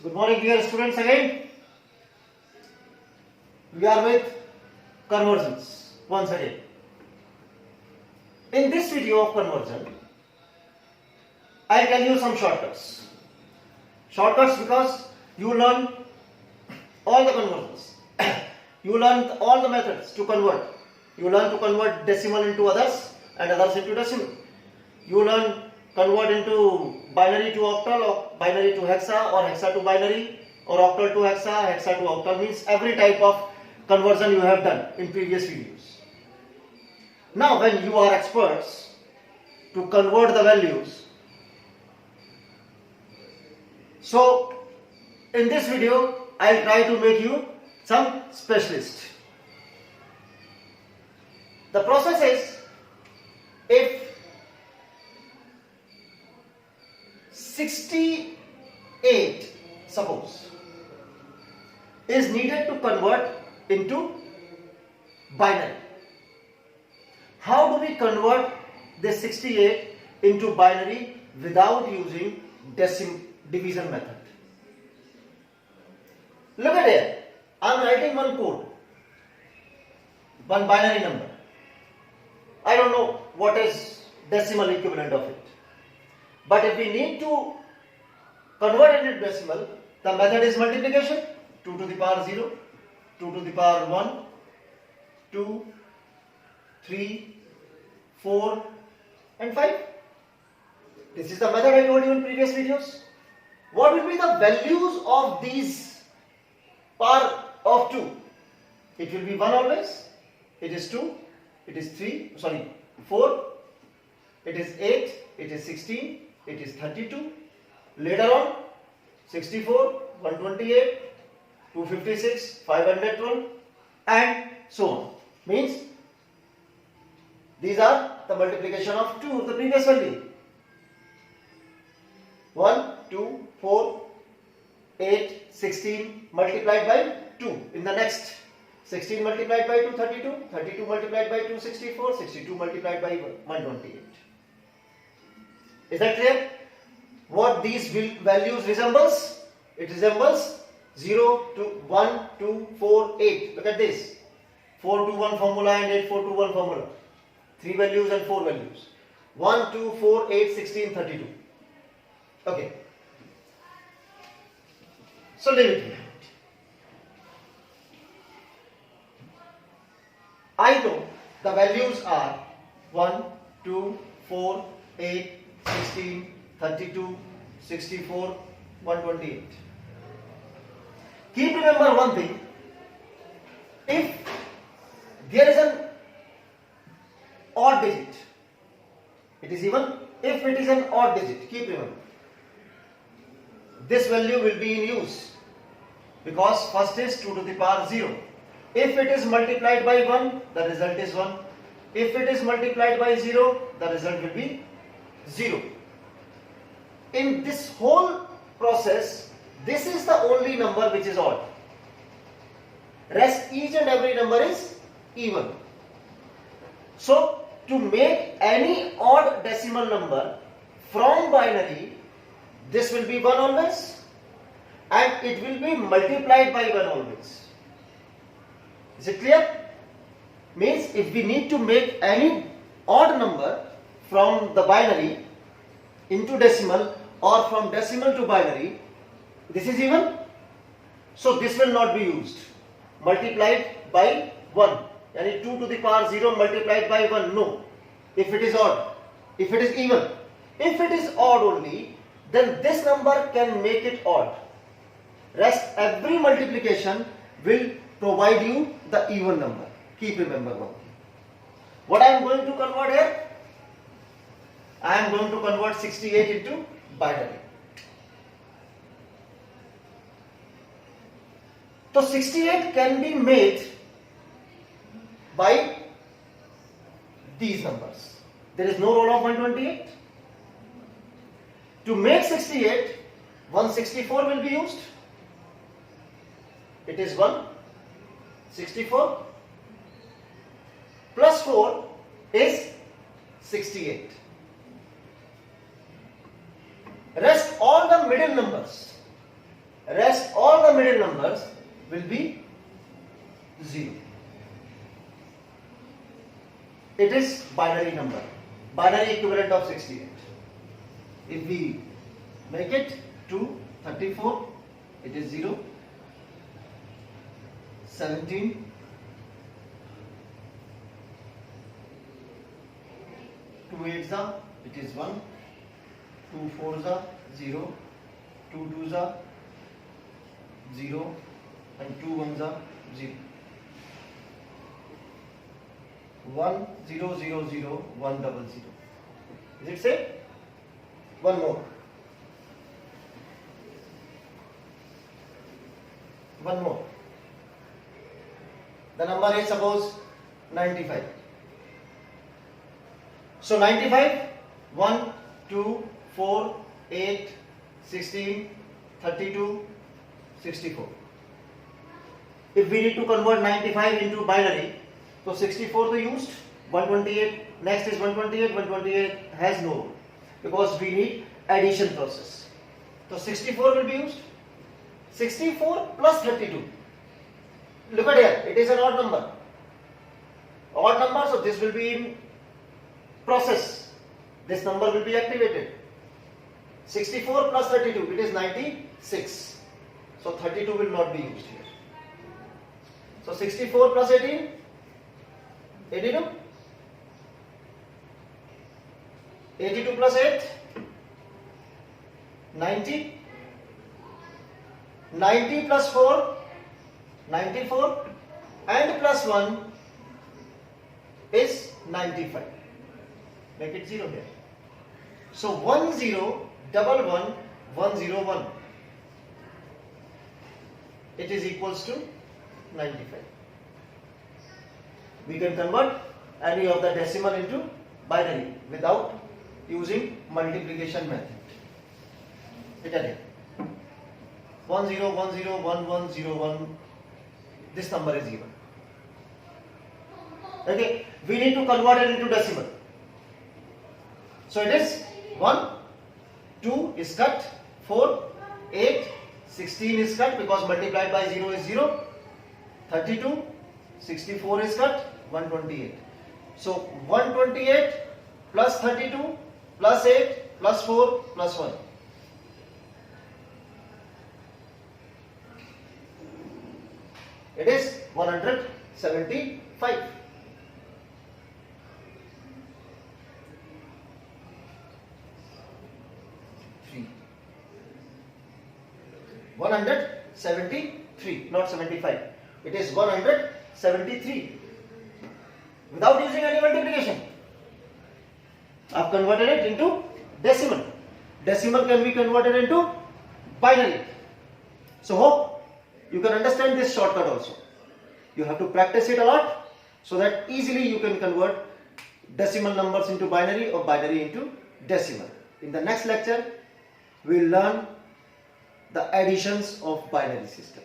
Good morning, dear students. Again, we are with conversions once again. In this video of conversion, I tell you some shortcuts. Shortcuts because you learn all the conversions. You learn all the methods to convert. You learn to convert decimal into others and others into decimal. You learn convert into binary to octal or binary to hexa or hexa to binary or octal to hexa, hexa to octal, means every type of conversion you have done in previous videos. Now when you are experts to convert the values, so in this video I will try to make you some specialist. The process is, if 68 suppose is needed to convert into binary, how do we convert this 68 into binary without using division method? Look at here, I am writing one code, one binary number. I don't know what is decimal equivalent of it. But if we need to convert it into decimal, the method is multiplication. 2 to the power 0, 2 to the power 1, 2, 3, 4 and 5. This is the method I told you in previous videos. What will be the values of these power of 2? It will be 1 always. It is 2. It is 4. It is 8. It is 16. It is 32. Later on, 64, 128, 256, 512 and so on. Means these are the multiplication of 2 of the previous value. 1, 2, 4, 8, 16 multiplied by 2. In the next, 16 multiplied by 2, 32, 32 multiplied by 2, 64, 62 multiplied by 128. Is that clear? What these values resembles? It resembles 0 to 1, 2, 4, 8. Look at this. 4 to 1 formula and 8, 4 to 1 formula. 3 values and 4 values. 1, 2, 4, 8, 16, 32. Okay. So leave it here. I know the values are 1, 2, 4, 8, 16, 32, 64, 128. Keep remember one thing. If there is an odd digit, it is even. If it is an odd digit, keep remember, this value will be in use because first is 2 to the power 0. If it is multiplied by 1, the result is 1. If it is multiplied by 0, the result will be 0. In this whole process, this is the only number which is odd. Rest each and every number is even. So to make any odd decimal number from binary, this will be 1 always and it will be multiplied by 1 always. Is it clear? Means if we need to make any odd number from the binary into decimal or from decimal to binary, this is even, so this will not be used. Multiplied by 1, yani 2 to the power 0 multiplied by 1, no. If it is odd, if it is even, if it is odd only, then this number can make it odd. Rest every multiplication will provide you the even number. Keep remember one thing. What I am going to convert here? I am going to convert 68 into binary. So 68 can be made by these numbers. There is no role of 128. To make 68, 164 will be used. It is 164 plus 4 is 68. Rest all the middle numbers Rest all the middle numbers will be 0. It is binary number, binary equivalent of 68. If we make it to 34, it is 0, 17, 2 8s are, it is 1, 2 4s are 0, 2 2s are 0, and 2 1s are 0. 1 0 0 0 1 0 0. Is it safe? One more. One more. The number is suppose 95. So 95, 1, 2, 4, 8, 16, 32, 64. If we need to convert 95 into binary, so 64 to used, 128, next is 128, 128 has no role because we need addition process. So 64 will be used, 64 plus 32. Look at here, it is an odd number. Odd number, so this will be in process. This number will be activated. 64 plus 32, it is 96. So 32 will not be used here. So 64 plus 18, 82. 82 plus 8, 90. 90 plus 4, 94. And plus 1 is 95. Make it 0 here. So 1 0 double 1 1 0 1. It is equals to 95. We can convert any of the decimal into binary without using multiplication method. Look at it. 1 0 1 0 1 1 0 1. This number is given. Okay, we need to convert it into decimal. So it is 1, 2 is cut, 4, 8, 16 is cut because multiplied by 0 is 0, 32, 64 is cut, 128. So 128 plus 32 plus 8 plus 4 plus 1. It is 175. Three. 173, not 75. It is 173. Without using any multiplication. I have converted it into decimal. Decimal can be converted into binary. So hope you can understand this shortcut also. You have to practice it a lot so that easily you can convert decimal numbers into binary or binary into decimal. In the next lecture, we will learn the additions of binary system.